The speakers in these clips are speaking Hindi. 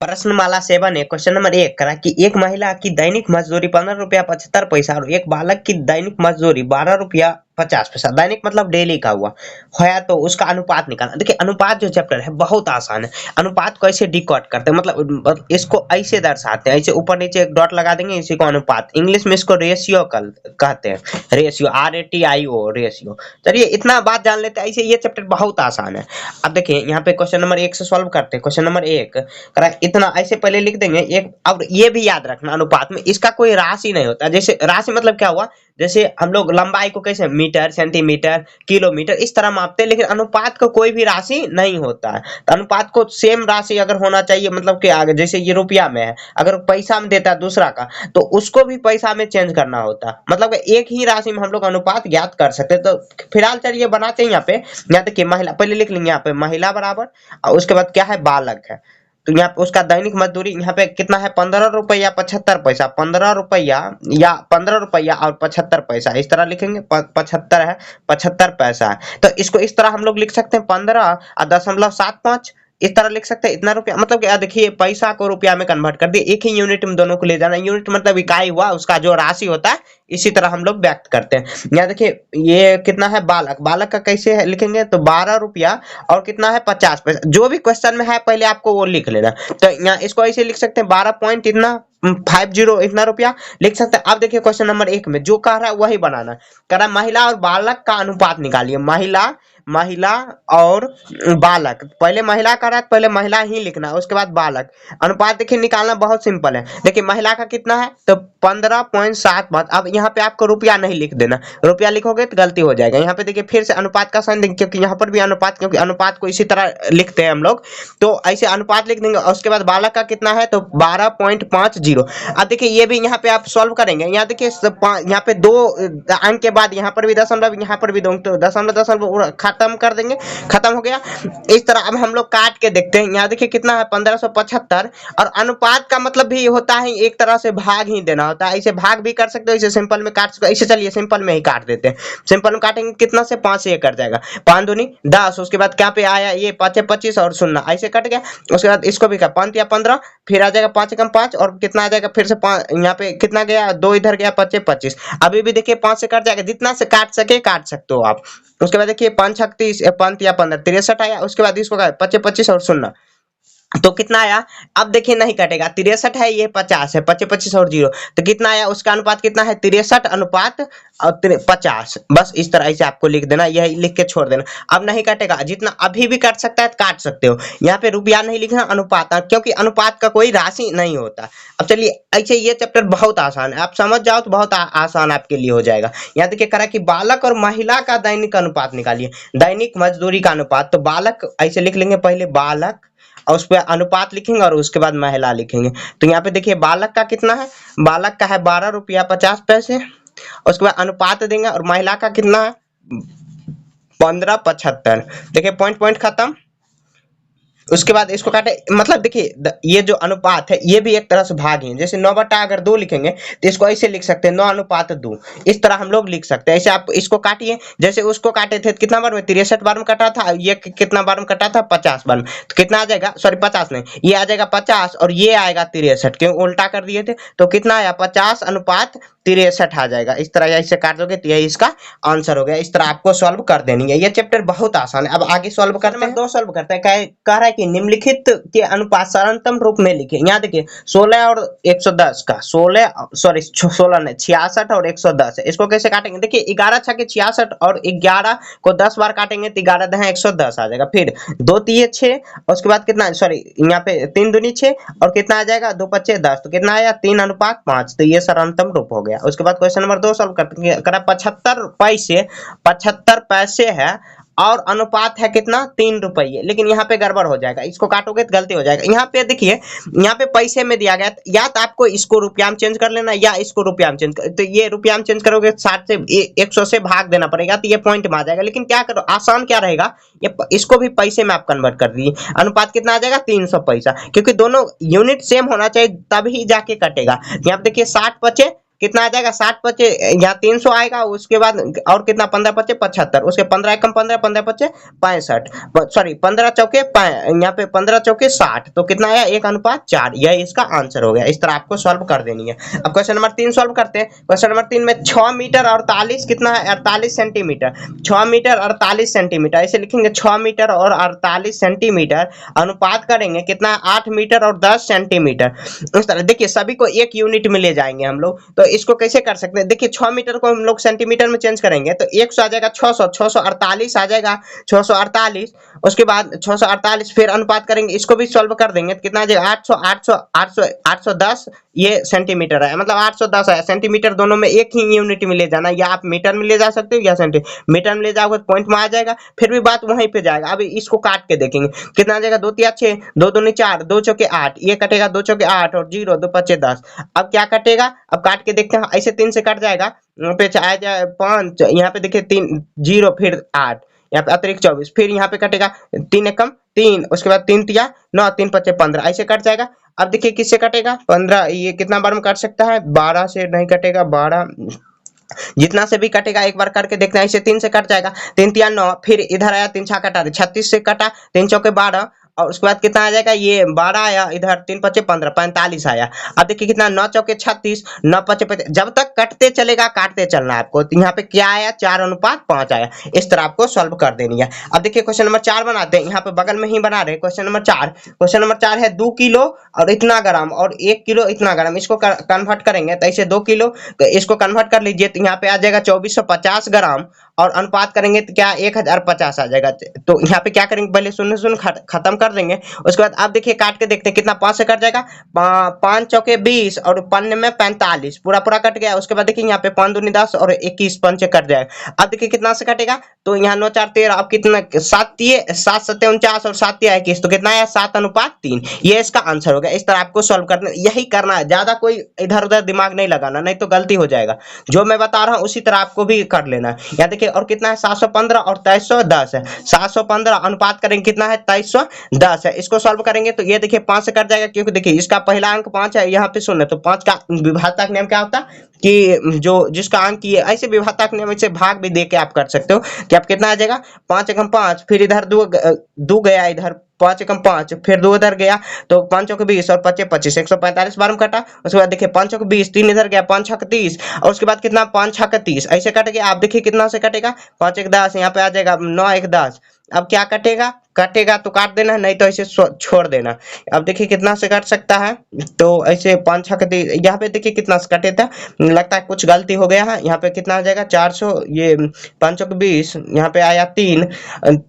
प्रश्नमाला 7 है। क्वेश्चन नंबर 1 करा कि एक महिला की दैनिक मजदूरी 15 रुपया 75 पैसा और एक बालक की दैनिक मजदूरी 12 रुपया 50 पैसा, दैनिक मतलब डेली का हुआ है, तो उसका अनुपात निकालना। देखिए अनुपात जो चैप्टर है बहुत आसान है। अनुपात को ऐसे डिकोड करते हैं, मतलब इसको ऐसे दर्शाते हैं, ऐसे ऊपर नीचे एक डॉट लगा देंगे, इसी को अनुपात, इंग्लिश में इसको रेशियो कहते हैं, रेशियो, RATIO, रेशियो। चलिए इतना बात जान लेते हैं, ऐसे ये चैप्टर बहुत आसान है। अब देखिए यहाँ पे क्वेश्चन नंबर 1 से सॉल्व करते हैं। क्वेश्चन नंबर 1 करा, इतना ऐसे पहले लिख देंगे एक। अब ये भी याद रखना, अनुपात में इसका कोई राशि नहीं होता। जैसे राशि मतलब क्या हुआ, जैसे हम लोग लंबाई को कैसे मीटर, सेंटीमीटर, किलोमीटर इस तरह मापते हैं, लेकिन अनुपात का कोई भी राशि नहीं होता है। तो अनुपात को सेम राशि अगर होना चाहिए, मतलब कि आगे जैसे ये रुपया में है, अगर पैसा में देता है दूसरा का, तो उसको भी पैसा में चेंज करना होता है। मतलब एक ही राशि में हम लोग अनुपात ज्ञात कर सकते हैं। तो फिलहाल चलिए बनाते हैं। यहाँ देखिए महिला, पहले लिख लेंगे यहाँ पे महिला बराबर, और उसके बाद क्या है, बालक है। तो यहाँ पे उसका दैनिक मजदूरी यहाँ पे कितना है, 15 रुपया 75 पैसा, 15 रुपया या 15 रुपया और 75 पैसा, इस तरह लिखेंगे। 75 है, 75 पैसा है, तो इसको इस तरह हम लोग लिख सकते हैं 15.75, इस तरह लिख सकते हैं। इतना रुपया मतलब क्या, देखिए पैसा को रुपया में कन्वर्ट कर दिए, एक ही यूनिट में दोनों को ले जाना। यूनिट मतलब इकाई हुआ, उसका जो राशि होता है, इसी तरह हम लोग व्यक्त करते हैं। यहाँ देखिए ये कितना है, बालक, बालक का कैसे है लिखेंगे, तो 12 रुपया और कितना है, 50 पैसा। जो भी क्वेश्चन में है पहले आपको वो लिख लेना। तो यहाँ इसको ऐसे लिख सकते हैं, 12 पॉइंट इतना 50 इतना रुपया लिख सकते हैं। अब देखिए क्वेश्चन नंबर 1 में जो कह रहा है वही बनाना। कह रहा है महिला और बालक का अनुपात निकालिए। महिला और बालक, पहले महिला का रहा है, पहले महिला ही लिखना है, उसके बाद बालक। अनुपात देखिए निकालना बहुत सिंपल है। देखिए महिला का कितना है, तो 15.7। अब यहाँ पे आपको रुपया नहीं लिख देना, रुपया लिखोगे तो गलती हो जाएगा। यहाँ पे देखिए फिर से अनुपात का साइन देंगे, क्योंकि यहाँ पर भी अनुपात, क्योंकि अनुपात को इसी तरह लिखते हैं हम लोग, तो ऐसे अनुपात लिख देंगे। और उसके बाद बालक का कितना है, तो 12.50। अब देखिए ये भी यहाँ पे आप सॉल्व करेंगे। यहाँ देखिए यहाँ पे 2 अंक के बाद यहाँ पर भी दशमलव, यहाँ पर भी 2, तो दशमलव खत्म कर देंगे, खत्म हो गया। इस तरह अब हम लोग काट के देखते हैं। यहाँ देखिए कितना है, 1575। और अनुपात का मतलब भी होता है एक तरह से भाग ही देना होता है। ऐसे भाग भी कर सकते हो, इसे सिंपल में काट सकते हो। इसे चलिए सिंपल में ही काट देते हैं। सिंपल में काटेंगे कितना से, 5 से ये कट जाएगा, 5 दूनी 10। उसके बाद क्या पे आया, ये 5 25 और 0 ऐसे कट गया। उसके बाद इसको भी 5 या 15, फिर आ जाएगा 5 कम 5 और कितना आ जाएगा, फिर से 5, यहाँ पे कितना गया, 2 इधर गया, 5 25। अभी भी देखिए 5 से कट जाएगा, जितना से काट सके काट सकते हो आप। उसके बाद देखिए 5 36 5 या 15 63 आया। उसके बाद इसको 5 25 और 0, तो कितना आया। अब देखिए नहीं कटेगा, 63 है, ये 50 है, 25 25 और 0, तो कितना आया, उसका अनुपात कितना है, 63 अनुपात और 50। बस इस तरह से आपको लिख देना, यही लिख के छोड़ देना। अब नहीं कटेगा, जितना अभी भी काट सकता है काट सकते हो। यहाँ पे रुपया नहीं लिखना, अनुपात, क्योंकि अनुपात का कोई राशि नहीं होता। अब चलिए ऐसे ये चैप्टर बहुत आसान है, आप समझ जाओ तो बहुत आसान आपके लिए हो जाएगा। यहाँ देखिए करा कि बालक और महिला का दैनिक अनुपात निकालिए, दैनिक मजदूरी का अनुपात। तो बालक ऐसे लिख लेंगे, पहले बालक और उस पर अनुपात लिखेंगे और उसके बाद महिला लिखेंगे। तो यहाँ पे देखिए बालक का कितना है, बालक का है 12 रुपया 50 पैसे। उसके बाद अनुपात देंगे, और महिला का कितना है, 15.75। देखिए पॉइंट पॉइंट खत्म। उसके बाद इसको काटे, मतलब देखिए ये जो अनुपात है ये भी एक तरह से भाग ही है। जैसे 9 अगर 2 लिखेंगे तो इसको ऐसे लिख सकते हैं, 9:2, इस तरह हम लोग लिख सकते हैं। ऐसे आप इसको काटिए, जैसे उसको काटे थे कितना बार में, 63 बार में कटा था, ये कितना बार में कटा था, 50 बार में। तो कितना आ जाएगा, सॉरी 50 नहीं, ये आ जाएगा 50 और ये आएगा 63, क्यों उल्टा कर दिए थे। तो कितना आया, 50:63 आ जाएगा। इस तरह ऐसे काट दोगे तो यही इसका आंसर हो गया। इस तरह आपको सॉल्व कर देनी है। ये चैप्टर बहुत आसान है। अब आगे सॉल्व करते हैं। 2 सॉल्व करते हैं। कह रहा है कि निम्नलिखित के अनुपात सरलतम रूप में लिखे। यहाँ देखिए 16 और 110 का, 16 नहीं, 66 और 110 है। इसको कैसे काटेंगे, देखिए 11 छके 66 और 11 को 10 बार काटेंगे तो 11 दहे 110 आ जाएगा। फिर 2 तिये 6, उसके बाद कितना, सॉरी यहाँ पे 3 दूनी 6 और कितना आ जाएगा, 2 पच्चे 10, तो कितना आया, 3:5। तो ये सरलतम रूप हो गया। उसके बाद क्वेश्चन नंबर 2 सॉल्व करते हैं। 75 पैसे है और अनुपात है कितना, 3 रुपये। लेकिन यहाँ पे गड़बड़ हो जाएगा, इसको काटोगे तो गलती हो जाएगा। यहाँ पे देखिए, यहाँ पे पैसे में दिया गया, या तो आपको इसको रुपया में चेंज कर लेना या इसको रुपया में चेंज कर, तो ये रुपया में चेंज करोगे 60 से 100 से भाग देना पड़ेगा, तो ये पॉइंट में आ जाएगा। लेकिन क्या करो, आसान क्या रहेगा, ये इसको भी पैसे में आप कन्वर्ट कर दीजिए। अनुपात कितना आ जाएगा, 300 पैसा, क्योंकि दोनों यूनिट सेम होना चाहिए तभी जाके कटेगा। यहाँ पे देखिए 60 बचे कितना आ जाएगा 60 पचे यहाँ 300 आएगा, उसके बाद और कितना 15 पचे 75, उसके 15 एकम 15, 15 पचे 65, सॉरी 15 चौके यहाँ पे 15 चौके 60, तो कितना आया 1:4। यह इसका आंसर हो गया। इस तरह आपको सॉल्व कर देनी है। अब क्वेश्चन नंबर 3 सॉल्व करते हैं। क्वेश्चन नंबर 3 में 6 मीटर 48 कितना है 48 सेंटीमीटर, 6 मीटर 48 सेंटीमीटर ऐसे लिखेंगे, 6 मीटर और 48 सेंटीमीटर अनुपात करेंगे कितना 8 मीटर और 10 सेंटीमीटर। इस तरह देखिए सभी को एक यूनिट में ले जाएंगे हम लोग, तो इसको कैसे कर सकते हैं, देखिए 6 मीटर को हम लोग सेंटीमीटर में चेंज करेंगे तो 100 आ जाएगा, 600 648 आ जाएगा, 648, उसके बाद 648 फिर अनुपात करेंगे, इसको भी सॉल्व कर देंगे तो कितना आ जाएगा 800 800 800 810 ये सेंटीमीटर है, मतलब 810 है। सेंटीमीटर दोनों में एक ही यूनिट में ले जाना, या आप मीटर में ले जा सकते हो या सेंटीमीटर में ले जाओगे तो पॉइंट में आ जाएगा, फिर भी बात वहीं पे जाएगा। अब इसको काट के देखेंगे कितना आ जाएगा, 2 तिया 6, 2 दूनी 4, 2 चौके 8, ये कटेगा 2 चौके 8 और 0 2 पचे 10। अब क्या कटेगा, अब काट के देखते हैं, ऐसे 3 से कट जाएगा, यहाँ पे आ जाए 5, यहाँ पे देखिए 3 0 फिर 8, यहाँ पे अतिरिक्त 24, फिर यहाँ पे कटेगा 3 एकम 3, उसके बाद 3 तिया 9, 3 पचे 15 ऐसे कट जाएगा। अब देखिए किससे कटेगा 15, ये कितना बार में कट सकता है, 12 से नहीं कटेगा, 12 जितना से भी कटेगा एक बार करके देखते हैं। ऐसे 3 से कट जाएगा, 3 तिया 9, फिर इधर आया 3 छा कटा 36 से कटा, 3 चौके 12 और उसके बाद कितना आ जाएगा, ये 12 आया, इधर 3 पचे 15 45 आया। अब देखिए कितना 9 चौके 36, 9 पचे 50, जब तक कटते चलेगा काटते चलना है आपको। तो यहाँ पे क्या आया 4:5 आया। इस तरह आपको सॉल्व कर देनी है। अब देखिए क्वेश्चन नंबर 4 बनाते हैं, यहाँ पे बगल में ही बना रहे हैं क्वेश्चन नंबर 4। क्वेश्चन नंबर 4 है 2 किलो और इतना ग्राम और 1 किलो इतना ग्राम, इसको कन्वर्ट करेंगे तो ऐसे 2 किलो, तो इसको कन्वर्ट कर लीजिए तो यहाँ पे आ जाएगा 2450 ग्राम और अनुपात करेंगे तो क्या 1050 आ जाएगा। तो यहाँ पे क्या करेंगे, पहले शून्य शून्य खत्म कर देंगे, उसके बाद अब देखिए काट के देखते हैं कितना 5 से कट जाएगा, 5 चौके 20 और 5 में 45 पूरा पूरा कट गया। उसके बाद देखिए यहाँ पे 5 दूनी 10 और 21 5 से कट जाएगा। अब देखिए कितना से कटेगा, तो यहाँ 9 4 13, अब कितना 7 7 7 49 और 7 21, तो कितना आया 7:3। ये इसका आंसर हो गया। इस तरह आपको सॉल्व करना, यही करना है, ज्यादा कोई इधर उधर दिमाग नहीं लगाना, नहीं तो गलती हो जाएगा। जो मैं बता रहा हूँ उसी तरह आपको भी कर लेना है। यहाँ देखिए और कितना है 715 और 2310 है, 715 अनुपात करेंगे कितना है 2310 है। इसको सॉल्व करेंगे तो ये देखिए 5 से कट जाएगा, क्योंकि देखिए इसका पहला अंक 5 है, यहाँ पे 0, तो 5 का विभाजक नियम क्या होता है कि जो जिसका अंक ये ऐसे विभाजक नियम से भाग भी दे के आप कर सकते हो कि आप कितना आ जाएगा 5 एकम 5, फिर इधर 2 गया, इधर 5 एकम 5, फिर 2 इधर गया तो 5 चौके 20 और 5 25 145 बार में कटा। उसके बाद देखिए 5 चौके 20, 3 इधर गया 5 छक 30 और उसके बाद कितना 5 छक 30 ऐसे कट गया। आप देखिए कितना से कटेगा 5 1 10, यहाँ पे आ जाएगा 9 1 10। अब क्या कटेगा, कटेगा तो काट देना, नहीं तो ऐसे छोड़ देना। अब देखिए कितना से कट सकता है, तो ऐसे 5 छक 30, यहाँ पे देखिए कितना से कटे था, लगता है कुछ गलती हो गया है। यहाँ पे कितना आ जाएगा 400, ये 5 चौके 20, यहाँ पे आया 3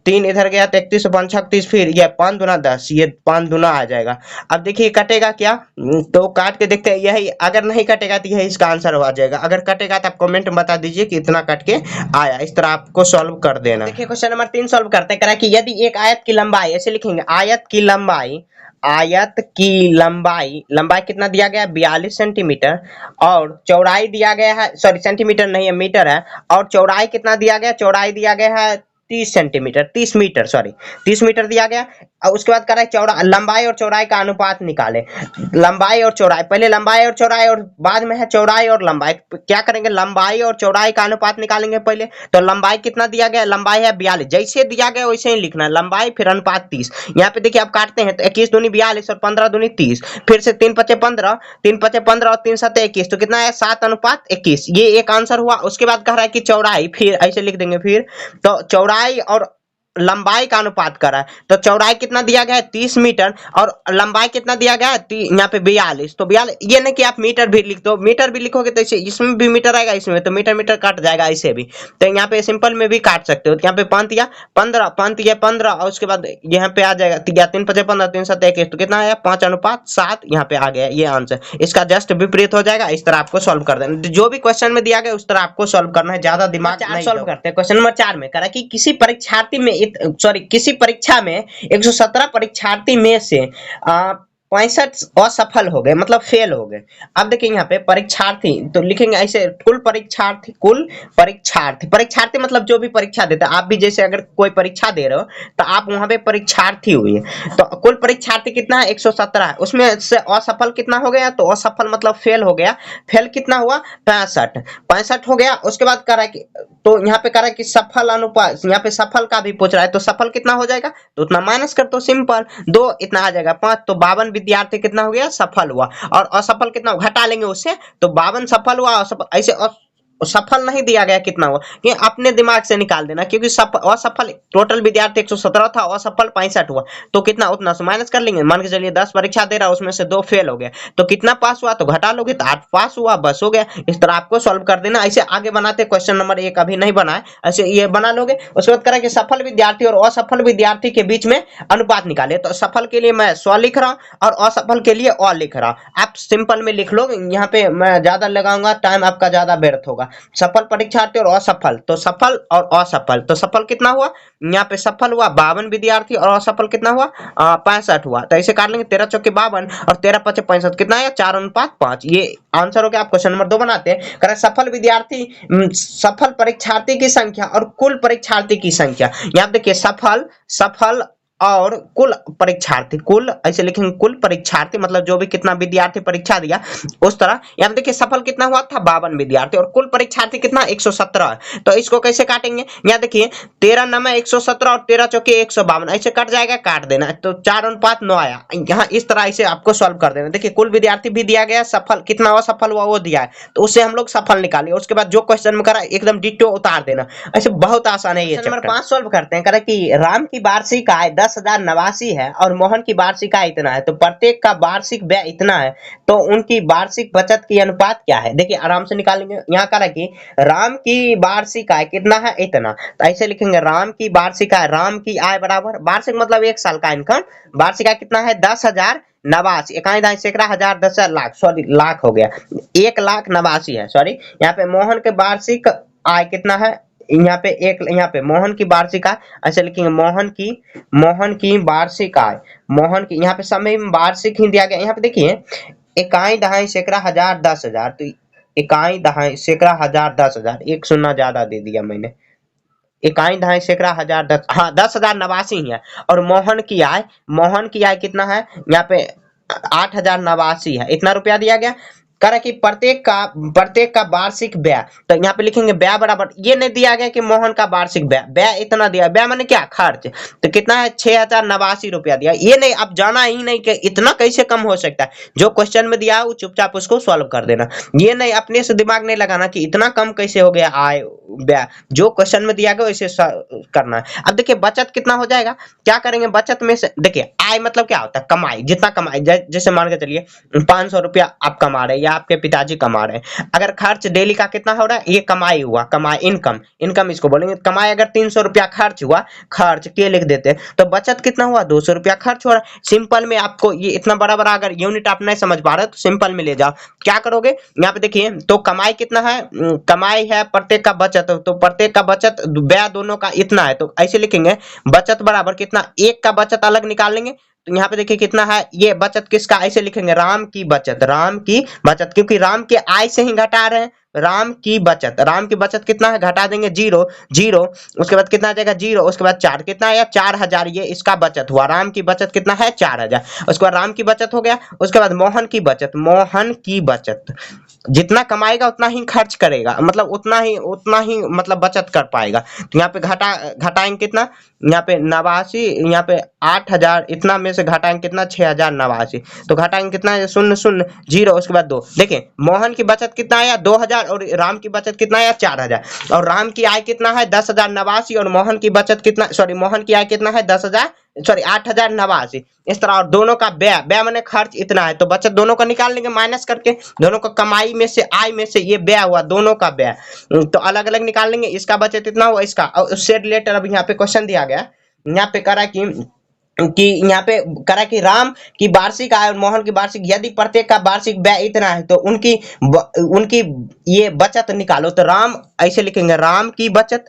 3 इधर गया तो 31 5 छक 30, फिर ये 5 दूना 10, ये 5 दूना आ जाएगा। अब देखिए कटेगा क्या, तो काट के देखते हैं, यही अगर नहीं कटेगा तो यही इसका आंसर हो जाएगा। अगर कटेगा तो आप कमेंट में बता दीजिए कि इतना कट के आया। इस तरह आपको सॉल्व कर देना। देखिए क्वेश्चन नंबर 3 सॉल्व करते हैं। करा कि यदि एक आयत की लंबाई, ऐसे लिखेंगे आयत की लंबाई, लंबाई कितना दिया गया है 42 सेंटीमीटर और चौड़ाई दिया गया है, सॉरी सेंटीमीटर नहीं है मीटर है, और चौड़ाई कितना दिया गया, चौड़ाई दिया गया है 30 सेंटीमीटर 30 मीटर, सॉरी 30 मीटर दिया गया। और उसके बाद करा चौड़ा लंबाई और चौड़ाई का अनुपात निकाले। लंबाई और चौड़ाई, पहले लंबाई और चौड़ाई और बाद में है चौड़ाई और लंबाई। क्या करेंगे, लंबाई और चौड़ाई का अनुपात निकालेंगे पहले। तो लंबाई कितना दिया गया, लंबाई है 42, जैसे दिया गया वैसे ही लिखना है, लंबाई फिर अनुपात 30। यहाँ पे देखिए आप काटते हैं तो 21 दूनी 42 और 15 दूनी 30, फिर से 3 पचे 15, 3 पचे 15 और 3 सत्ते 21, तो कितना है 7:21। ये एक आंसर हुआ। उसके बाद कह रहा है कि चौड़ाई, फिर ऐसे लिख देंगे, फिर तो चौड़ाई और लंबाई का अनुपात करा है, तो चौड़ाई कितना दिया गया है 30 मीटर और लंबाई कितना दिया गया है यहाँ पे 42, तो 42, ये नहीं कि आप मीटर भी लिख दो, मीटर भी लिखोगे तो इसमें भी मीटर आएगा, इसमें तो मीटर मीटर काट जाएगा ऐसे भी। तो यहाँ पे सिंपल में भी काट सकते हो। तो यहाँ पे 5 या 15, 5 या 15 और उसके बाद यहाँ पे आ जाएगा 3 पचे 15, 3 सत्ते 21, तो कितना आया 5:7 यहाँ पे आ गया ये आंसर। इसका जस्ट विपरीत हो जाएगा। इस तरह आपको सॉल्व कर देना, जो भी क्वेश्चन में दिया गया उस तरह आपको सॉल्व करना है, ज्यादा दिमाग नहीं सॉल्व करते हैं। क्वेश्चन नंबर 4 में करा कि किसी परीक्षार्थी में, सॉरी किसी परीक्षा में 117 परीक्षार्थी में से 65 असफल हो गए मतलब फेल हो गए। अब देखिए यहाँ पे परीक्षार्थी तो लिखेंगे ऐसे, कुल परीक्षार्थी परीक्षार्थी मतलब जो भी परीक्षा देता है। आप भी जैसे अगर कोई परीक्षा दे रहे हो तो आप वहां पे परीक्षार्थी हुए, तो कुल परीक्षार्थी कितना है 117 है, उसमें से असफल कितना हो गया, तो असफल मतलब फेल हो गया। फेल कितना हुआ 65 हो गया। उसके बाद कह रहा है कि, तो यहाँ पे कह रहा है कि सफल अनुपात, यहाँ पे सफल का भी पूछ रहा है, तो सफल कितना हो जाएगा, तो उतना माइनस कर दो, सिंपल। 2 इतना आ जाएगा 5, तो 52 विद्यार्थी कितना हो गया, सफल हुआ। और असफल कितना घटा लेंगे उससे, तो 52 सफल हुआ, असफल ऐसे सफल नहीं दिया गया कितना हुआ, कि अपने दिमाग से निकाल देना, क्योंकि असफल टोटल विद्यार्थी 117 था, असफल 65 हुआ, तो कितना उतना से माइनस कर लेंगे। मान के चलिए 10 परीक्षा दे रहा है, उसमें से 2 फेल हो गया, तो कितना पास हुआ, तो घटा लोगे तो 8 पास हुआ, बस हो गया। इस तरह आपको सॉल्व कर देना। ऐसे आगे बनाते क्वेश्चन नंबर 1 अभी नहीं बना है, ऐसे ये बना लोगे। उसके बाद करें कि सफल विद्यार्थी और असफल विद्यार्थी के बीच में अनुपात निकाले, तो सफल के लिए मैं 100 लिख रहा हूं और असफल के लिए और लिख रहा हूं। आप सिंपल में लिख लो, यहाँ पे मैं ज्यादा लगाऊंगा, टाइम आपका ज्यादा व्यर्थ होगा। सफल परीक्षार्थी और असफल, तो सफल और असफल, तो सफल कितना हुआ, यहाँ पे सफल हुआ 52 विद्यार्थी और असफल कितना हुआ 65 हुआ। तो ऐसे काट लेंगे, 13 चौके 52 और 13 पचे 65, कितना आया 4:5। ये आंसर हो गया। आप क्वेश्चन नंबर 2 बनाते हैं, करें सफल विद्यार्थी, सफल परीक्षार्थी की संख्या और कुल परीक्षार्थी की संख्या। यहाँ देखिए सफल सफल और कुल परीक्षार्थी, कुल ऐसे लिखेंगे, कुल परीक्षार्थी मतलब जो भी कितना विद्यार्थी परीक्षा दिया उस तरह। यहाँ देखिए सफल कितना हुआ था 52 विद्यार्थी और कुल परीक्षार्थी कितना 117, तो इसको कैसे काटेंगे, यहाँ देखिए 13 नमे 117 और 13 चौके 152, ऐसे कट जाएगा, काट देना, तो 4:5 9 आया। यहाँ इस तरह ऐसे आपको सॉल्व कर देना। देखिए कुल विद्यार्थी भी दिया गया, सफल कितना असफल हुआ वो दिया है, तो उससे हम लोग सफल निकालेंगे। उसके बाद जो क्वेश्चन में करा एकदम डिट्टो उतार देना। ऐसे बहुत आसान है ये। नंबर 5 सॉल्व करते हैं। करें कि राम की वार्षिक आय 10,089 है और मोहन की वार्षिक आय इतना है, तो प्रत्येक का वार्षिक व्यय इतना है, तो उनकी वार्षिक बचत की अनुपात क्या है। देखिए आराम से निकालेंगे। यहाँ करें कि राम की वार्षिक आय कितना है, इतना, तो ऐसे लिखेंगे राम की वार्षिक आय, राम की आय बराबर वार्षिक मतलब 1 साल का इनकम, वार्षिक आय कितना है 10,089, इकाई दाई सैकड़ा हजार 10 लाख, सॉरी लाख हो गया, 1,89,000 है, सॉरी। यहाँ पे मोहन के वार्षिक आय कितना है, यहाँ पे यहाँ पे मोहन की वार्षिक आय ऐसे लिखेंगे, मोहन की वार्षिक आय, मोहन की, यहाँ पे समय में वार्षिक ही दिया गया। यहाँ पे देखिए इकाई दहाई सैकड़ा हजार 10,000, तो इकाई दहाई सैकड़ा हजार 10,000, एक शून्य ज्यादा दे दिया मैंने, इकाई दहाई सैकड़ा हजार 10, हाँ 10,089 ही है। और मोहन की आय कितना है, यहाँ पे 8,089 है, इतना रुपया दिया गया। करें कि प्रत्येक का वार्षिक व्यय, तो यहाँ पे लिखेंगे व्यय बराबर, ये नहीं दिया गया कि मोहन का वार्षिक व्यय इतना दिया, व्यय माने क्या, खर्च, तो कितना है 6,089 रुपया दिया। ये नहीं, अब जाना ही नहीं कि इतना कैसे कम हो सकता है, जो क्वेश्चन में दिया है वो चुपचाप उसको सॉल्व कर देना। ये नहीं अपने से दिमाग नहीं लगाना कि इतना कम कैसे हो गया आय व्यय, जो क्वेश्चन में दिया गया वैसे करना है। अब देखिए बचत कितना हो जाएगा, क्या करेंगे बचत में से, देखिए आय मतलब क्या होता है, कमाई, जितना कमाई, जैसे मान के चलिए 500 रुपया आप कमा रहे हैं या आपके पिताजी कमा रहे हैं। अगर खर्च डेली का कितना हो रहा है, ये कमाई हुआ, कमाई इनकम इसको बोलेंगे। कमाई अगर 300 रुपया खर्च हुआ, खर्च के लिख देते हैं, तो बचत कितना हुआ 200 रुपया खर्च हो रहा है। सिंपल में आपको ये इतना बड़ा बड़ा अगर यूनिट आप नहीं समझ पा रहे तो सिंपल में ले जाओ। क्या करोगे, यहाँ पे देखिए, तो कमाई कितना है, कमाई है प्रत्येक का बचत, तो प्रत्येक का बचत व्यय दोनों का इतना है, तो ऐसे लिखेंगे बचत बराबर कितना, एक का बचत अलग निकाल लेंगे, तो यहाँ पे देखिए कितना है, ये बचत किसका, ऐसे लिखेंगे राम की बचत, क्योंकि राम के आय से ही घटा रहे हैं। राम की बचत कितना है, घटा देंगे 0 0, उसके बाद कितना आ जाएगा 0, उसके बाद 4, कितना आया 4,000, ये इसका बचत हुआ। राम की बचत कितना है 4,000, उसके बाद राम की बचत हो गया। उसके बाद मोहन की बचत जितना कमाएगा उतना ही खर्च करेगा, मतलब उतना ही मतलब बचत कर पाएगा। तो यहाँ पे घटाएंगे कितना, यहाँ पे 89, यहाँ पे 8,000, इतना में से घटाएंगे कितना 6,089, तो घटाएंगे कितना 0 0 0, उसके बाद 2। देखिए मोहन की बचत कितना आया 2,000 और राम की बचत कितना आया 4,000, और राम की आय कितना है 10,089 और मोहन की बचत कितना, सॉरी मोहन की आय कितना है 8,089, इस तरह। और दोनों का व्यय माने खर्च इतना है, तो बचत दोनों का निकाल लेंगे माइनस करके, दोनों का कमाई में से आय में से ये व्यय हुआ, दोनों का व्यय, तो अलग अलग निकाल लेंगे। इसका बचत इतना हुआ, इसका, और उससे रिलेटेड अब यहाँ पे क्वेश्चन दिया गया, यहाँ पे करा कि यहाँ पे करा कि राम की वार्षिक आय और मोहन की वार्षिक, यदि प्रत्येक का वार्षिक व्यय इतना है तो उनकी ये बचत निकालो, तो राम ऐसे लिखेंगे राम की बचत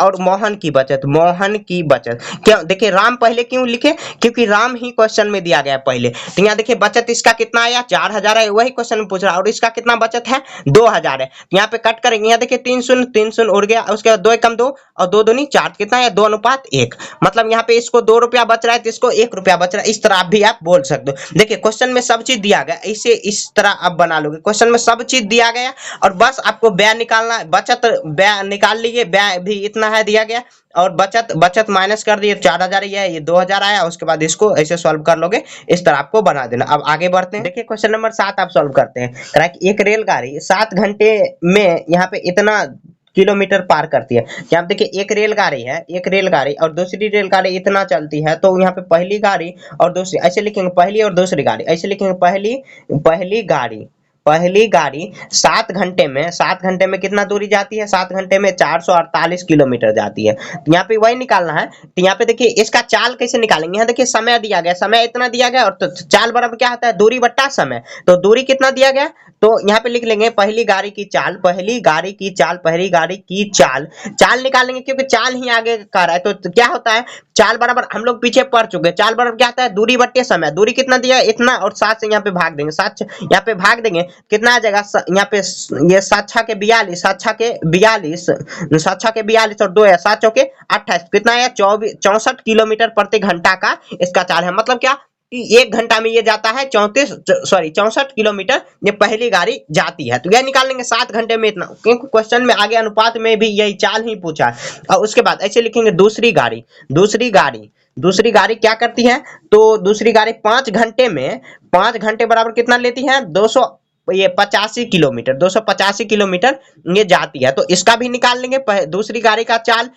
और मोहन की बचत, मोहन की बचत। क्यों देखिए राम पहले क्यों लिखे, क्योंकि राम ही क्वेश्चन में दिया गया पहले। तो यहाँ देखिए बचत इसका कितना आया 4000 है, वही क्वेश्चन में पूछ रहा है, और इसका कितना बचत है 2000 है। यहाँ पे कट करेंगे, यहाँ देखिए 3 शून्य उड़ गया, उसके बाद 2 एकम 2 और 2 दूनी 4, कितना है 2:1। मतलब यहाँ पे इसको 2 रुपया बच रहा है तो इसको 1 रुपया बच रहा है। इस तरह भी आप बोल सकते हो। देखिए क्वेश्चन में सब चीज दिया गया, इसे इस तरह आप बना लोगे। क्वेश्चन में सब चीज दिया गया और बस आपको व्यय निकालना है। बचत व्यय निकाल लीजिए, व्यय भी इतना है दिया गया, और बचत माइनस कर दिए 4000 ही है, ये 2000 आया। उसके बाद इसको ऐसे सॉल्व कर लोगे, इस तरह आपको बना देना। अब आगे बढ़ते हैं। देखिए क्वेश्चन नंबर 7 आप सॉल्व करते हैं। कह रहा है कि एक रेलगाड़ी 7 घंटे में यहाँ पे इतना किलोमीटर पार करती है। यहाँ पे देखिए एक रेलगाड़ी है, एक रेलगाड़ी और दूसरी रेलगाड़ी इतना चलती है, तो यहाँ पे पहली गाड़ी और दूसरी ऐसे लिखेंगे, पहली और दूसरी गाड़ी ऐसे लिखेंगे, पहली गाड़ी 7 घंटे में कितना दूरी जाती है, 7 घंटे में 448 किलोमीटर जाती है। तो यहाँ पे वही निकालना है। तो यहाँ पे देखिए इसका चाल कैसे निकालेंगे, यहाँ देखिए समय दिया गया, समय इतना दिया गया, और तो चाल बराबर क्या होता है दूरी बट्टा समय। तो दूरी कितना दिया गया, तो यहाँ पे लिख लेंगे पहली गाड़ी की चाल, चाल निकालेंगे, क्योंकि चाल ही आगे का रहा है। तो क्या होता है चाल बराबर, हम लोग पीछे पढ़ चुके, चाल बराबर क्या होता है दूरी बट्टे समय। दूरी कितना दिया है इतना, और 7 से यहाँ पे भाग देंगे, 7 यहाँ पे भाग देंगे, कितना आ जाएगा यहाँ पे ये 7 छके 42, 7 छके 42 और 2 है 7 चौके 28, कितना है 64 किलोमीटर प्रति घंटा का इसका चाल है। मतलब क्या कि 1 घंटा में ये जाता है 64 किलोमीटर ये पहली गाड़ी जाती है। तो यह निकाल लेंगे 7 घंटे में इतना, क्योंकि क्वेश्चन में आगे अनुपात में भी यही चाल ही पूछा है। और उसके बाद ऐसे लिखेंगे दूसरी गाड़ी क्या करती है, तो दूसरी गाड़ी 5 घंटे बराबर कितना लेती है 285 किलोमीटर ये जाती है। तो इसका भी निकाल लेंगे दूसरी गाड़ी का चाल,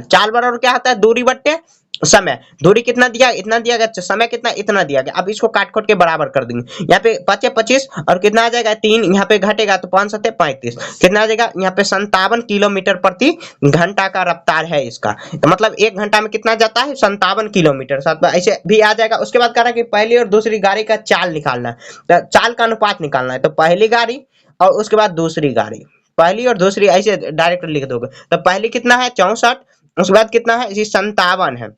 चाल बराबर क्या होता है दूरी बट्टे समय। दूरी कितना दिया इतना दिया गया, समय कितना इतना दिया गया। अब इसको काट खोट के बराबर कर देंगे, यहाँ पे 25 और कितना आ जाएगा 3, यहाँ पे घटेगा तो 5 7 35, कितना आ जाएगा यहाँ पे 57 किलोमीटर प्रति घंटा का रफ्तार है इसका। तो मतलब 1 घंटा में कितना जाता है 57 किलोमीटर, साथ ऐसे भी आ जाएगा। उसके बाद कह रहा है कि पहली और दूसरी गाड़ी का चाल निकालना है, तो चाल का अनुपात निकालना है। तो पहली गाड़ी और उसके बाद दूसरी गाड़ी, पहली और दूसरी ऐसे डायरेक्ट लिख दोगे। तो पहली कितना है 64, उसके बाद कितना है 57 है।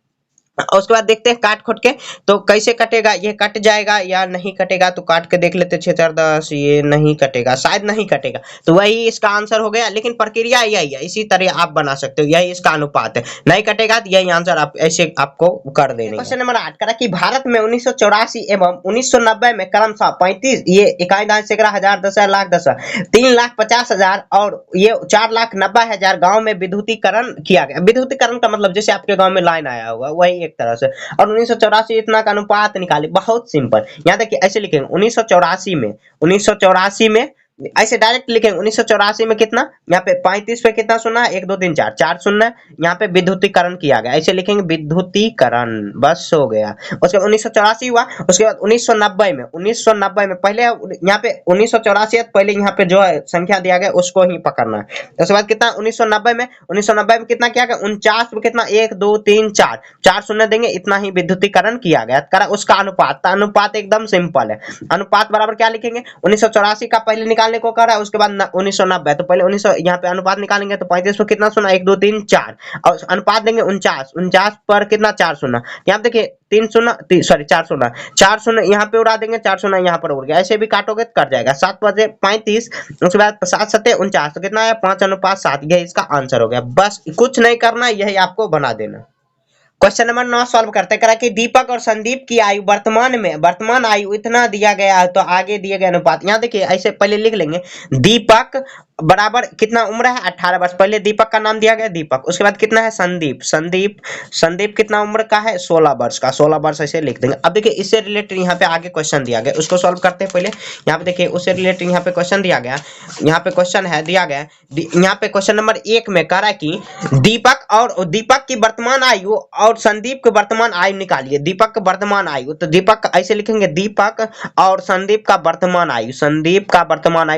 और उसके बाद देखते हैं काट खोट के तो कैसे कटेगा, ये कट जाएगा या नहीं कटेगा। तो काट के देख लेते 6 4 10, ये नहीं कटेगा, शायद नहीं कटेगा। तो वही इसका आंसर हो गया, लेकिन प्रक्रिया यही है, इसी तरह आप बना सकते हो, यही इसका अनुपात है। नहीं कटेगा तो यही आंसर आप ऐसे आपको कर देंगे। क्वेश्चन नंबर 8 करा कि भारत में 1984 एवं 1990 में क्रमशः 35 ये इकाई दान सैकड़ा हजार 10,000 लाख 10,000 3,50,000 और ये 4,90,000 गाँव में विद्युतीकरण किया गया। विद्युतीकरण का मतलब जैसे आपके गाँव में लाइन आया होगा वही एक तरह से। और 1984 इतना का अनुपात निकाले, बहुत सिंपल। यहाँ देखिए ऐसे लिखेंगे 1984 में ऐसे डायरेक्ट लिखेंगे 1984 में कितना, यहाँ पे 35 पे कितना सुना 1 2 3 4 शून्य, यहाँ पे विद्युतीकरण किया गया, ऐसे लिखेंगे विद्युतीकरण, बस हो गया। उसके बाद 1984 हुआ, उसके बाद 1990 में पहले यहाँ पे 1984 पहले यहाँ पे जो है संख्या दिया गया उसको ही पकड़ना है। उसके बाद कितना 1990 में कितना किया गया 49 में कितना 1 2 3 4 शून्य देंगे, इतना ही विद्युतीकरण किया गया। करा उसका अनुपात एकदम सिंपल है। अनुपात बराबर क्या लिखेंगे 1984 का पहले निकालने को कर रहा है, उसके बाद 1990 तो पहले 1900 यहाँ पे अनुपात निकालेंगे तो 35 पर कितना सुना 1 2 3 4 और अनुपात देंगे 49 पर कितना 4 शून्य, यहाँ पे देखिए 4 शून्य यहाँ पे उड़ा देंगे, 4 शून्य यहाँ पर उड़ गया। ऐसे भी काटोगे तो कट जाएगा 7 बजे 35, उसके बाद 7 7 49 तो कितना है 5:7, यही इसका आंसर हो गया। बस कुछ नहीं करना, यही आपको बना देना। क्वेश्चन नंबर 9 सॉल्व करते करा कि दीपक और संदीप की आयु वर्तमान आयु इतना दिया गया है, तो आगे दिए गए अनुपात यहाँ देखिए ऐसे पहले लिख लेंगे दीपक बराबर कितना उम्र है 18 वर्ष, पहले दीपक का नाम दिया गया दीपक। उसके बाद कितना है संदीप कितना उम्र का है 16 वर्ष का, 16 वर्ष ऐसे लिख देंगे। अब देखिए इससे रिलेटेड यहाँ पे आगे क्वेश्चन दिया गया, उसको सॉल्व करते हैं। पहले यहाँ पे देखिए उससे रिलेटेड यहाँ पे क्वेश्चन दिया गया, यहाँ पे क्वेश्चन है दिया गया, यहाँ पे क्वेश्चन नंबर 1 में कह रहा है कि दीपक की वर्तमान आयु और संदीप की वर्तमान आयु निकालिए। दीपक का वर्तमान आयु, तो दीपक ऐसे लिखेंगे दीपक और संदीप का वर्तमान आयु,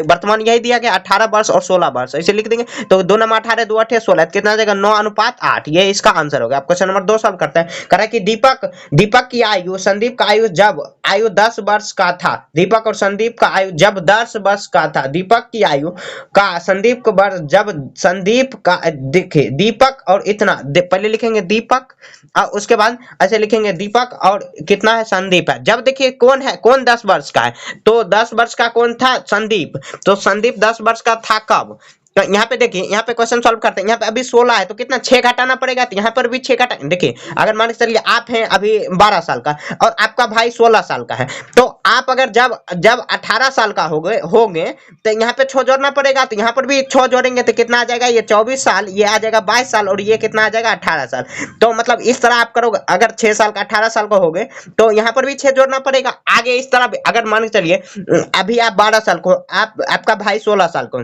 वर्तमान यही दिया गया 18 वर्ष और 16 वर्ष, ऐसे लिख देंगे। तो 2 9 18 2 8 16, कितना आ जाएगा 9:8। ये इसका आंसर हो गया। आप क्वेश्चन नंबर 2 सॉल्व करते हैं। कह रहा है कि दीपक की आयु संदीप का आयु जब आयु 10 वर्ष का था, दीपक और संदीप का आयु जब 10 वर्ष का था, दीपक की आयु का संदीप को वर्ष जब संदीप का देखिए दीपक और इतना पहले लिखेंगे दीपक और उसके बाद ऐसे लिखेंगे दीपक और कितना है संदीप है। जब देखिए कौन है, कौन 10 वर्ष का है, तो 10 वर्ष का कौन था संदीप, तो संदीप 10 वर्ष का था कब, तो यहाँ पे देखिए, यहाँ पे क्वेश्चन सॉल्व करते हैं। यहाँ पे अभी 16 है तो कितना 6 घटाना पड़ेगा, तो यहाँ पर भी 6 घटा, देखिए अगर मान के चलिए आप हैं अभी 12 साल का और आपका भाई 16 साल का है, तो आप अगर जब जब 18 साल का होंगे तो यहाँ पे 6 जोड़ना पड़ेगा, तो यहाँ पर भी 6 जोड़ेंगे तो कितना आ जाएगा, ये 24 साल, ये आ जाएगा 22 साल और ये कितना आ जाएगा 18 साल। तो मतलब इस तरह आप करोगे, अगर 6 साल का 18 साल का हो गए तो यहाँ पर भी 6 जोड़ना पड़ेगा। आगे इस तरह अगर मान के चलिए अभी आप 12 साल को, आपका भाई 16 साल को,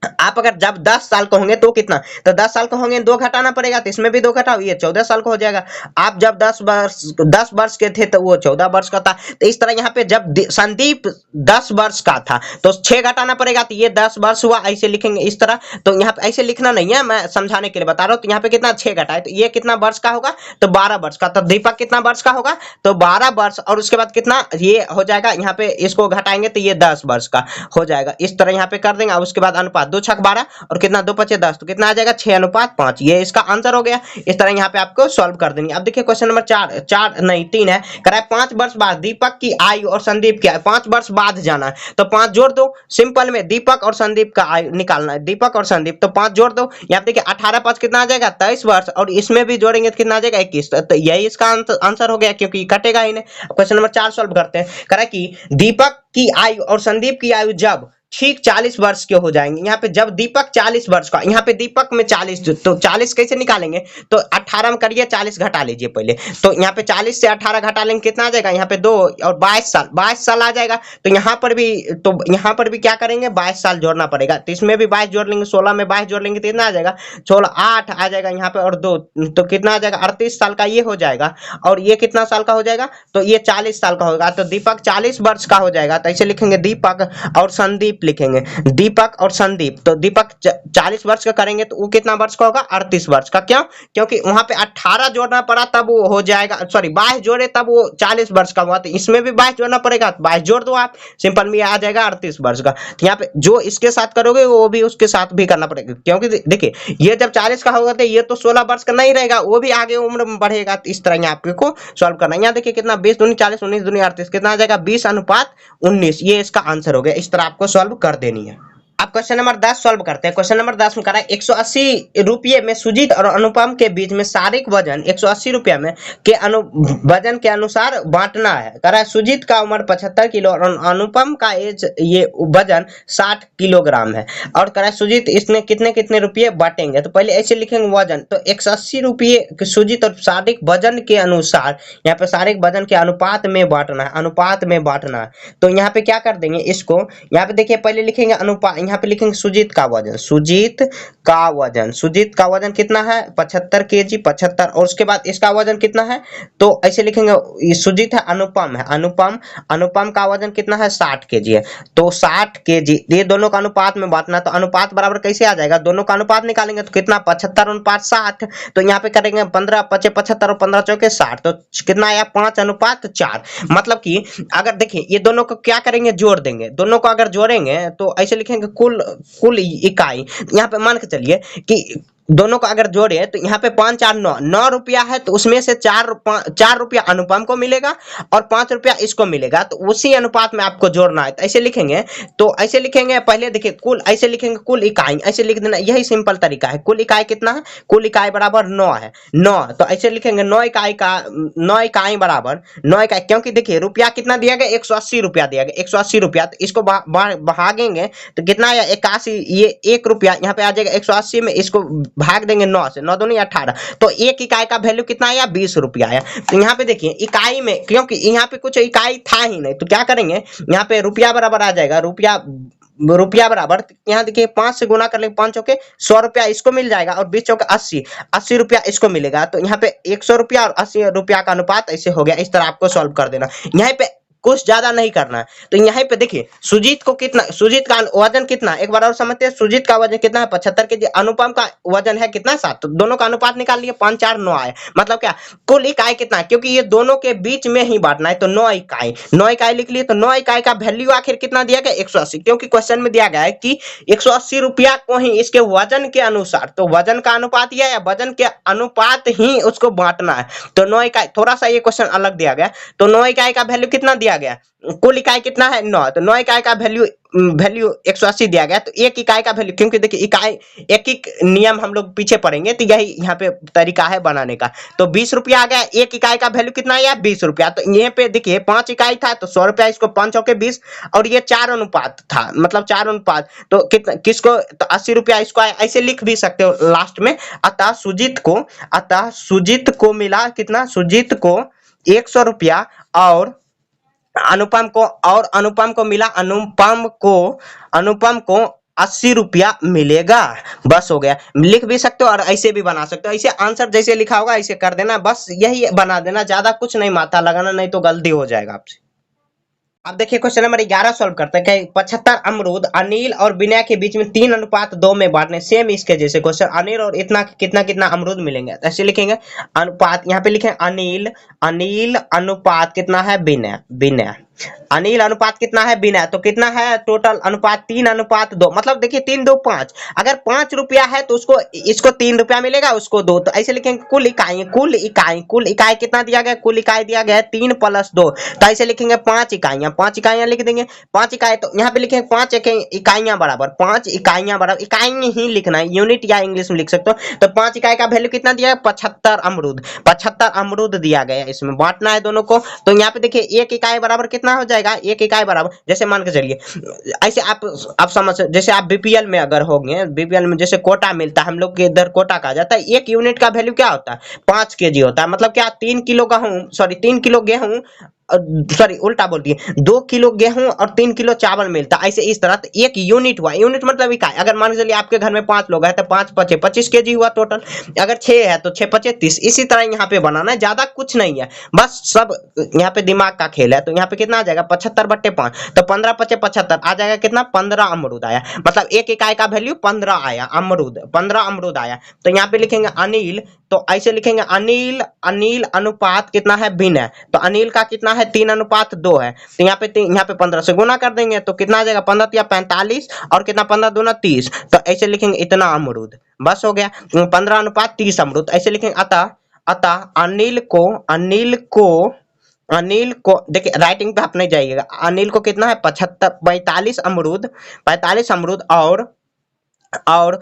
आप अगर जब 10 साल के होंगे तो कितना, तो 10 साल के होंगे 2 घटाना पड़ेगा, तो इसमें भी 2 घटाओ, ये 14 साल का हो जाएगा। आप जब 10 वर्ष के थे तो वो 14 वर्ष का था। तो इस तरह यहाँ पे जब संदीप 10 वर्ष का था तो 6 घटाना पड़ेगा, तो ये 10 वर्ष हुआ, ऐसे लिखेंगे इस तरह। तो यहाँ पे ऐसे लिखना नहीं है, मैं समझाने के लिए बता रहा हूँ। तो यहाँ पे कितना 6 घटाए, तो ये कितना वर्ष का होगा, तो 12 वर्ष का। तो दीपक कितना वर्ष का होगा, तो 12 वर्ष, और उसके बाद कितना ये हो जाएगा, यहाँ पे इसको घटाएंगे तो ये 10 वर्ष का हो जाएगा। इस तरह यहाँ पे कर देंगे। उसके बाद अनुपात 2 छक 12 और कितना 2 पचे 10, तो कितना आ जाएगा 6:5। ये इसका आंसर हो गया। इस तरह यहाँ पे आपको सॉल्व कर देंगे। अब देखिए क्वेश्चन नंबर 3 है, कह रहा है 5 वर्ष बाद दीपक की आयु और संदीप की आयु, 5 वर्ष बाद जाना है तो 5 जोड़ दो। सिंपल में दीपक और संदीप का आयु निकालना है, दीपक और संदीप, तो 5 जोड़ दो। यहाँ देखिए 18 5 कितना आ जाएगा 23 वर्ष, और इसमें भी जोड़ेंगे तो कितना आ जाएगा 21। तो यही इसका आंसर हो गया, क्योंकि कटेगा ही नहीं। क्वेश्चन नंबर 4 सॉल्व करते हैं। कह रहा है कि दीपक की आयु और संदीप की आयु जब ठीक 40 वर्ष के हो जाएंगे, यहाँ पे जब दीपक 40 वर्ष का, यहाँ पे दीपक में 40, तो 40 कैसे निकालेंगे, तो 18 में करिए 40 घटा लीजिए पहले, तो यहाँ पे 40 से 18 घटा लेंगे कितना आ जाएगा, यहाँ पे 2 और 22 साल आ जाएगा। तो यहाँ पर भी क्या करेंगे 22 साल जोड़ना पड़ेगा, तो इसमें भी 22 जोड़ लेंगे, 16 में 22 जोड़ लेंगे तो कितना आ जाएगा 16 8 आ जाएगा यहाँ पे, और 2 तो कितना आ जाएगा 38 साल का ये हो जाएगा। और ये कितना साल का हो जाएगा, तो ये 40 साल का होगा, तो दीपक 40 वर्ष का हो जाएगा। तो ऐसे लिखेंगे दीपक और संदीप, लिखेंगे दीपक और संदीप, तो दीपक 40 वर्ष का करेंगे तो वो कितना वर्ष का होगा 38 वर्ष का। क्यों, क्योंकि वहां पे 18 जोड़ना पड़ा तब वो हो जाएगा, सॉरी 22 जोड़े तब वो 40 वर्ष का हुआ, तो इसमें भी 22 जोड़ना पड़ेगा, 22 जोड़ दो आप, सिंपल में आ जाएगा 38 वर्ष का। तो यहाँ पे जो इसके साथ करोगे वो भी उसके साथ भी करना पड़ेगा, क्योंकि देखिए ये जब 40 का होगा तो ये तो 16 वर्ष का नहीं रहेगा, वो भी आगे उम्र में बढ़ेगा। तो इस तरह आपको सॉल्व करना है। यहाँ देखिए कितना 20 दूनी 40 19 दूनी 38, कितना आ जाएगा 20:19। ये इसका आंसर हो गया। इस तरह आपको सॉल्व कर देनी है। अब क्वेश्चन नंबर 10 सॉल्व करते हैं। क्वेश्चन नंबर 10 में कह रहा है 180 रुपये में सुजीत और अनुपम के बीच में शारीरिक वजन 180 रुपये में के वजन के अनुसार बांटना है। कह रहा है सुजीत का उम्र 75 किलो और अनुपम का एज ये वजन 60 किलोग्राम है, और कह रहा है सुजीत इसमें कितने कितने रुपये बांटेंगे। तो पहले ऐसे लिखेंगे वजन, तो 180 रुपये सुजीत और शारीरिक वजन के अनुसार, यहाँ पे शारीरिक वजन के अनुपात में बांटना है, अनुपात में बांटना है। तो यहाँ पे क्या कर देंगे इसको, यहाँ पे देखिए पहले लिखेंगे अनुपात, यहाँ पे लिखेंगे सुजीत का वजन, सुजीत का वजन कितना है 75 केजी 75, और उसके बाद इसका वजन कितना है, तो ऐसे लिखेंगे सुजीत है, अनुपम का वजन कितना है 60 केजी है, तो 60 केजी, ये दोनों का अनुपात में बांटना। तो अनुपात बराबर कैसे आ जाएगा, दोनों का अनुपात निकालेंगे तो कितना 75 अनुपात 60, तो यहाँ पे करेंगे 15 पचे 75 और 15 चौके 60, तो कितना आया 5:4। मतलब कि अगर देखिए ये दोनों को क्या करेंगे जोड़ देंगे, दोनों को अगर जोड़ेंगे तो ऐसे लिखेंगे कुल इकाई। यहाँ पे मान के चलिए कि दोनों को अगर जोड़े तो यहाँ पे 5 4 9 रुपया है, तो उसमें से 4 रुपया अनुपम को मिलेगा और 5 रुपया इसको मिलेगा, तो उसी अनुपात में आपको जोड़ना है। तो ऐसे लिखेंगे पहले देखिए कुल, ऐसे लिखेंगे कुल इकाई, ऐसे लिख देना, यही सिंपल तरीका है। कुल इकाई कितना है, कुल इकाई बराबर 9 है, 9, तो ऐसे लिखेंगे 9 इकाई बराबर 9 इकाई, क्योंकि देखिए रुपया कितना दिया गया 180 रुपया दिया गया, 180 रुपया, तो इसको भागेंगे तो कितना आया 81, ये 1 रुपया यहाँ पे आ जाएगा 180 में, इसको भाग देंगे 9 से, 9 दूनी 18, तो एक इकाई का वैल्यू कितना आया 20 रुपया आया। तो यहाँ पे देखिए इकाई में, क्योंकि यहाँ पे कुछ इकाई था ही नहीं, तो क्या करेंगे यहाँ पे रुपया बराबर आ जाएगा, रुपया बराबर, यहाँ देखिए 5 से गुना कर लेंगे, 5 चौके 100 रुपया इसको मिल जाएगा, और 20 चौके 80 रुपया इसको मिलेगा। तो यहाँ पे 100 रुपया और 80 रुपया का अनुपात ऐसे हो गया। इस तरह आपको सॉल्व कर देना। यहाँ पे कुछ ज्यादा नहीं करना है। तो यहाँ पे देखिए सुजीत को कितना, सुजीत का वजन कितना, एक बार और समझते हैं। सुजीत का वजन कितना है 75 केजी, अनुपम का वजन है कितना 7, तो दोनों का अनुपात निकाल लिए 5 4 9 आए। मतलब क्या कुल इकाई कितना है, क्योंकि ये दोनों के बीच में ही बांटना है तो 9 इकाई, 9 इकाई लिख लिए। तो 9 इकाई का वैल्यू आखिर कितना दिया गया 180, क्योंकि क्वेश्चन में दिया गया है कि 180 रुपया को ही इसके वजन के अनुसार, तो वजन का अनुपात यह है, वजन के अनुपात ही उसको बांटना है। तो 9 इकाई, थोड़ा सा ये क्वेश्चन अलग दिया गया। तो 9 इकाई का वैल्यू कितना दिया गया, कुल इकाई कितना है 9, तो 9 इकाई का वैल्यू 180 दिया गया। तो एक इकाई का वैल्यू, क्योंकि देखिए इकाई एक एक नियम हम लोग पीछे पढ़ेंगे, तो यही यहाँ पे तरीका है बनाने का। तो 20 रुपया आ गया, एक इकाई का वैल्यू कितना आया 20 रुपया। तो यहाँ पे देखिए 5 इकाई था तो 100 रुपया, इसको 5 चौके 20, और ये 4 अनुपात था, मतलब 4 अनुपात, तो कितना किसको, तो 80 रुपया इसको ऐसे लिख भी सकते हो लास्ट में। अतः सुजीत को मिला कितना, सुजीत को 100 रुपया, और अनुपम को मिला, अनुपम को 80 रुपया मिलेगा। बस हो गया, लिख भी सकते हो और ऐसे भी बना सकते हो। ऐसे आंसर जैसे लिखा होगा ऐसे कर देना, बस यही बना देना, ज्यादा कुछ नहीं माथा लगाना, नहीं तो गलती हो जाएगा आपसे। अब देखिए क्वेश्चन नंबर 11 सॉल्व करते हैं कि 75 अमरूद अनिल और विनय के बीच में 3:2 में बांटने। सेम इसके जैसे क्वेश्चन, अनिल और इतना कितना कितना अमरूद मिलेंगे, ऐसे लिखेंगे। अनुपात यहाँ पे लिखें अनिल अनुपात कितना है विनय, अनिल अनुपात कितना है विनय, तो कितना है टोटल अनुपात 3:2, मतलब देखिए 3 2 5, अगर 5 रुपया है तो उसको इसको 3 रुपया मिलेगा, उसको 2, तो ऐसे लिखेंगे। कुल इकाई कितना दिया गया, कुल इकाई दिया गया है 3 + 2, तो ऐसे लिखेंगे 5 इकाइयां लिख देंगे। 5 इकाई, तो यहाँ पे लिखेंगे 5 इकाइयां बराबर, 5 इकाइयां बराबर, इकाई ही लिखना है, यूनिट या इंग्लिश में लिख सकते हो। तो 5 इकाई का वैल्यू कितना दिया है 75 अमरूद दिया गया, इसमें बांटना है दोनों को। तो यहाँ पे देखिए 1 इकाई बराबर कितना हो जाएगा, 1 इकाई बराबर, जैसे मान के चलिए ऐसे आप समझ, जैसे आप बीपीएल में अगर होंगे, बीपीएल में जैसे कोटा मिलता है, हम लोग के इधर कोटा कहा जाता है, 1 यूनिट का वैल्यू क्या होता है 5 केजी होता है। मतलब क्या 3 किलो गेहूं, सॉरी उल्टा बोल दिए, 2 किलो गेहूं और 3 किलो चावल मिलता है, ऐसे इस तरह। तो 1 यूनिट हुआ, यूनिट मतलब इकाई। अगर मान के चलिए आपके घर में 5 लोग हैं तो 5 × 5 = 25 केजी हुआ टोटल। अगर 6 है तो 6 × 5 = 30। इसी तरह यहाँ पे बनाना है, ज्यादा कुछ नहीं है, बस सब यहाँ पे दिमाग का खेल है। तो यहाँ पे कितना आ जाएगा 75/5, तो 15 × 5 = 75, आ जाएगा कितना 15 अमरूद आया। मतलब 1 इकाई का वैल्यू 15 आया, 15 अमरूद आया। तो यहाँ पे लिखेंगे अनिल, तो ऐसे लिखेंगे अनिल अनुपात कितना है विनय, तो अनिल का कितना है 3:2 है। तो यहाँ पे 15 से गुना कर देंगे तो कितना आ जाएगा 15 × 45, और कितना 15 × 2 = 30, तो ऐसे लिखेंगे इतना अमरूद, बस हो गया 15:30 अमरूद। ऐसे लिखेंगे अतः अनिल को देखिए राइटिंग पे आप नहीं जाइएगा, अनिल को कितना है 45 अमरूद, और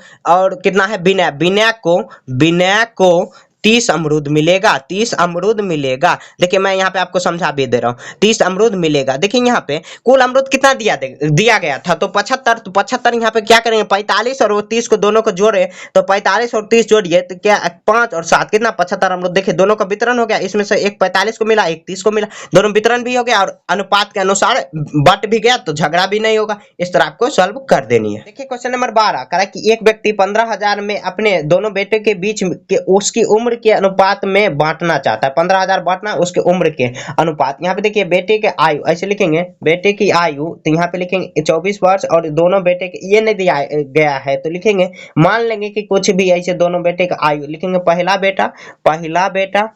कितना है विनय को 30 अमरूद मिलेगा। देखिए मैं यहाँ पे आपको समझा भी दे रहा हूँ, 30 अमरूद मिलेगा। देखिए यहाँ पे कुल अमरूद कितना दिया गया था, तो 75, तो 75 यहाँ पे क्या करेंगे 45 और वो 30 को दोनों को जोड़े, तो 45 और 30 जोड़िए तो क्या 5 और 7 कितना 75 अमरूद। देखिए दोनों का वितरण हो गया, इसमें से एक 45 को मिला, एक 30 को मिला, दोनों वितरण भी हो गया और अनुपात के अनुसार बट भी गया, तो झगड़ा भी नहीं होगा। इस तरह आपको सॉल्व कर देनी है। देखिए क्वेश्चन नंबर 12 कह रहा है कि एक व्यक्ति 15,000 में अपने दोनों बेटे के बीच के उसकी उम्र के अनुपात में बांटना चाहता है। 15,000 बांटना उसके उम्र के अनुपात। यहाँ पे देखिए बेटे के आयु, ऐसे लिखेंगे बेटे की आयु, तो यहाँ पे लिखेंगे 24 वर्ष, और दोनों बेटे के ये नहीं दिया गया है तो लिखेंगे, मान लेंगे कि कुछ भी ऐसे दोनों बेटे का आयु लिखेंगे। पहला बेटा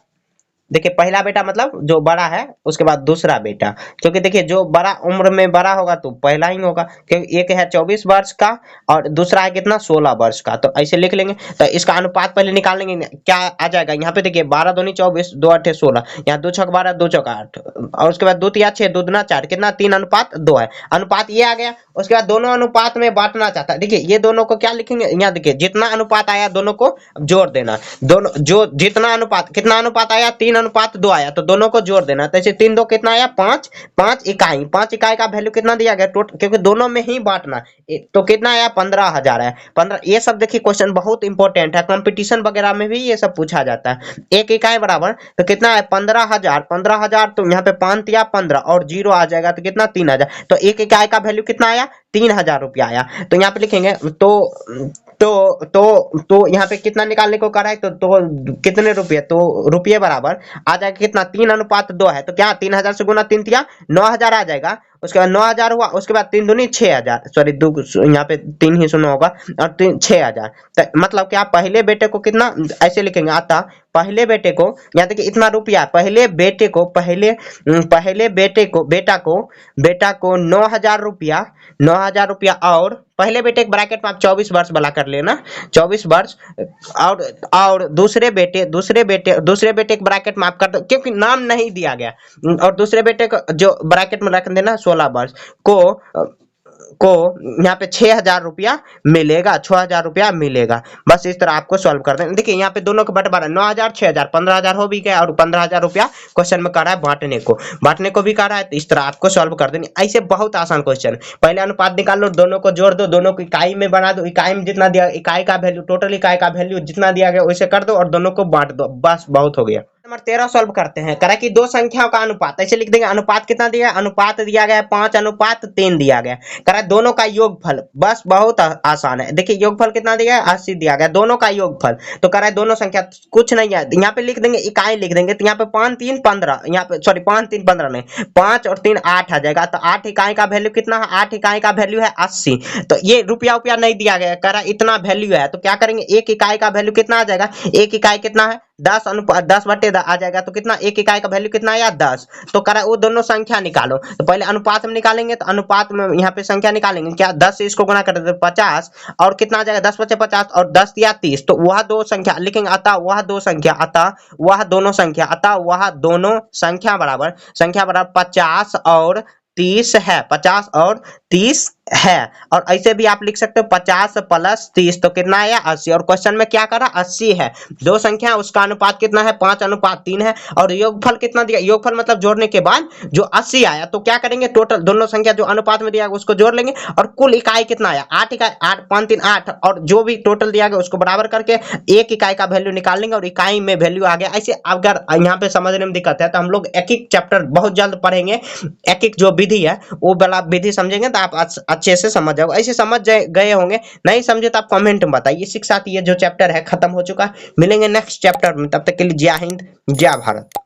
देखिए पहला बेटा मतलब जो बड़ा है, उसके बाद दूसरा बेटा, क्योंकि देखिए जो बड़ा उम्र में बड़ा होगा तो पहला ही होगा, क्योंकि एक है 24 वर्ष का और दूसरा है कितना 16 वर्ष का, तो ऐसे लिख लेंगे। तो इसका अनुपात पहले निकाल लेंगे, क्या आ जाएगा यहाँ पे देखिए 12 दूनी 24, 2 8 16, यहाँ 2 6 12, 2 6 8, और उसके बाद 2 3 6, 2 दूना 4, कितना 3:2 है। अनुपात ये आ गया। उसके बाद दोनों अनुपात में बांटना चाहता है। देखिए ये दोनों को क्या लिखेंगे, यहाँ देखिए जितना अनुपात आया दोनों को जोड़ देना, दोनों जो जितना अनुपात, कितना अनुपात आया 3:2 आया, तो दोनों को जोड़ देना। तो ऐसे 3 2 कितना आया 5, 5 इकाई का वैल्यू कितना दिया गया टोटल, क्योंकि दोनों में ही बांटना, तो कितना आया 15,000 आया। 15, ये सब देखिए क्वेश्चन बहुत इंपॉर्टेंट है, कंपटीशन वगैरह में भी ये सब पूछा जाता है। 1 इकाई बराबर तो कितना है 15,000, तो यहाँ पे 5 या 15 और 0 आ जाएगा तो कितना 3,000, तो 1 इकाई का वैल्यू कितना आया 3,000 रुपया आया। तो यहाँ पे लिखेंगे, तो तो यहाँ पे कितना निकालने को करा है, तो कितने रुपये, तो रुपये बराबर आ जाएगा कितना, 3:2 है, तो क्या 3000 से गुना 3 किया 9000 आ जाएगा। उसके बाद 9000 हुआ, उसके बाद 3 दूनी 6000, सॉरी यहाँ पे 3 ही शून्य होगा, और 3 6000, तो मतलब क्या पहले बेटे को कितना ऐसे लिखेंगे, आता पहले बेटे को, यहाँ देखिए इतना रुपया, पहले बेटे को पहले बेटा को 9000 रुपया, 9000 रुपया, और पहले बेटे के ब्रैकेट में आप 24 वर्ष वाला कर लेना, 24 वर्ष, और दूसरे बेटे के ब्रैकेट में आप कर दो, क्योंकि नाम नहीं दिया गया, और दूसरे बेटे को जो ब्रैकेट में रख देना 16 वर्ष को यहाँ पे 6000 रुपया मिलेगा, 6000 रुपया मिलेगा। बस इस तरह आपको सॉल्व कर देना। देखिए यहाँ पे दोनों का बंटवारा 9000 6000 15000 हो भी गया, और 15000 रुपया क्वेश्चन में कह रहा है बांटने को भी कह रहा है, तो इस तरह आपको सॉल्व कर देनी। ऐसे बहुत आसान क्वेश्चन, पहले अनुपात निकाल लो, दोनों को जोड़ दो, दोनों को इकाई में बना दो, इकाई में जितना दिया, इकाई का वैल्यू, टोटल इकाई का वैल्यू जितना दिया गया वैसे कर दो, और दोनों को बांट दो, बस बहुत हो गया। नंबर 13 सॉल्व करते हैं। करा कि दो संख्याओं का अनुपात, ऐसे लिख देंगे, अनुपात कितना दिया है, अनुपात दिया गया है 5:3 दिया गया। करा दोनों का योगफल, बस बहुत आसान है। देखिए योगफल कितना दिया है, 80 दिया गया, दोनों का योगफल, तो करा दोनों संख्या कुछ नहीं है, यहाँ पे लिख देंगे इकाई लिख देंगे, तो यहाँ पे 5 3 15, यहाँ पे सॉरी 5 3 15 नहीं, 5 और 3 8 आ जाएगा, तो 8 इकाई का वैल्यू कितना है, 8 इकाई का वैल्यू है 80। तो ये रुपया नहीं दिया गया, करा इतना वैल्यू है, तो क्या करेंगे, एक इकाई का वैल्यू कितना आ जाएगा, एक इकाई कितना है 10 आ जाएगा, तो कितना एक इकाई का वैल्यू कितना आया 10। तो करा वो दोनों संख्या निकालो, तो पहले अनुपात में निकालेंगे, तो अनुपात में यहाँ पे संख्या निकालेंगे, क्या 10 से इसको गुना कर देते 50, और कितना आ जाएगा 10 बचे 50, और 10 या 30, तो वह दो संख्या लिखेंगे, अतः वह दोनों संख्या बराबर 50 और 30 है, 50 और 30 है। और ऐसे भी आप लिख सकते हो 50 + 30, तो कितना आया 80, और क्वेश्चन में क्या करा 80 है, दो संख्या उसका अनुपात कितना है 5:3 है, और योगफल कितना दिया, योगफल मतलब जोड़ने के बाद जो 80 आया, तो क्या करेंगे टोटल दोनों संख्या जो अनुपात में दिया उसको जोड़ लेंगे, और कुल इकाई कितना आया 8 इकाई, 8 5 3 8, और जो भी टोटल दिया गया उसको बराबर करके एक इकाई का वैल्यू निकाल लेंगे, और इकाई में वैल्यू आ गया। ऐसे अगर यहाँ पे समझने में दिक्कत है तो हम लोग एक एक चैप्टर बहुत जल्द पढ़ेंगे, एक एक जो विधि है वो वाला विधि समझेंगे, तो आप अच्छे से समझ जाओगे। ऐसे समझ गए होंगे, नहीं समझे तो आप कमेंट में बताइए। इसी के साथ ये जो चैप्टर है खत्म हो चुका है, मिलेंगे नेक्स्ट चैप्टर में, तब तक के लिए जय हिंद जय भारत।